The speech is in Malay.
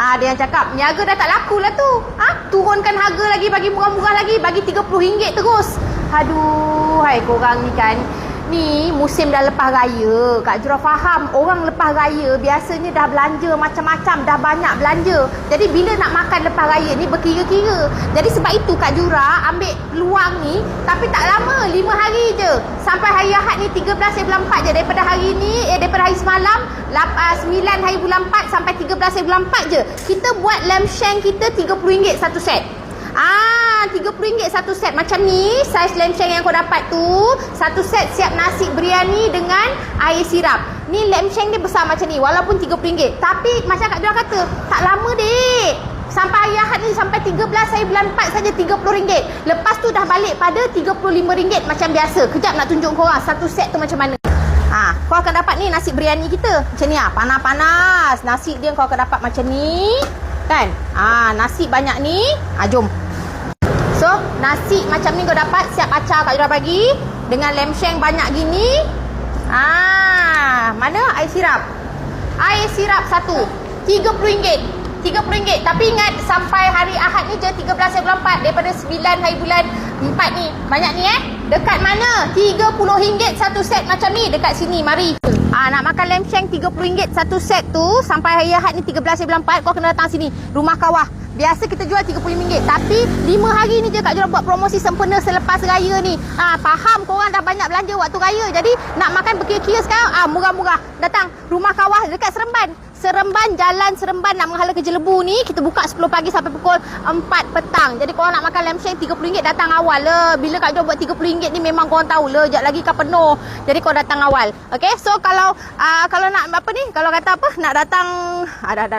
Ada yang cakap, niaga dah tak laku lah tu. Turunkan harga lagi, bagi murah-murah lagi, bagi RM30 terus. Aduh, hai korang ni kan. Ni musim dah lepas raya. Kak Jura faham, orang lepas raya biasanya dah belanja macam-macam, dah banyak belanja. Jadi bila nak makan lepas raya ni berkira-kira. Jadi sebab itu Kak Jura ambil peluang ni, tapi tak lama, 5 hari je. Sampai hari Ahad ni 13 hari bulan 4 je. Daripada hari ni, daripada hari semalam 9 hari bulan 4 sampai 13 hari bulan 4 je. Kita buat lamb shank kita RM30 satu set. RM30 satu set. Macam ni saiz lamb shank yang kau dapat tu, satu set siap nasi biryani dengan air sirap. Ni lamb shank dia besar macam ni, walaupun RM30. Tapi macam Kak Jura kata, tak lama dek. Sampai hari Ahad ni, sampai 13 hari bulan 4 saja RM30. Lepas tu dah balik pada RM35 macam biasa. Kejap nak tunjuk korang satu set tu macam mana. Kau akan dapat ni nasi biryani kita. Macam ni panas-panas. Nasi dia kau akan dapat macam ni. Kan? Nasi banyak ni. Jom. So, nasi macam ni kau dapat, siap acah Kak Jura bagi. Dengan lamb shank banyak gini. Mana air sirap? Air sirap satu RM30. RM30. Tapi ingat, sampai hari Ahad ni je 13 hari bulan 4. Daripada 9 hari bulan 4 ni. Banyak ni Dekat mana? RM30 satu set macam ni. Dekat sini, mari. Nak makan lamb shank RM30 satu set tu, sampai hari Ahad ni 13 hari bulan 4, kau kena datang sini. Rumah Kawah. Biasa kita jual RM30. Tapi 5 hari ni je Kak Jura buat promosi sempena selepas raya ni. Faham korang dah banyak belanja waktu raya. Jadi nak makan berkira-kira sekarang, murah-murah. Datang Rumah Kawah dekat Seremban. Seremban, Jalan Seremban nak menghala Kerja Lebu ni. Kita buka 10 pagi sampai pukul 4 petang. Jadi korang nak makan lamb shank RM30, datang awal lah. Bila Kak Jura buat RM30 ni memang korang tahu lah, sekejap lagi kan penuh. Jadi korang datang awal. Okay, so kalau nak apa ni, kalau kata apa, nak datang, ada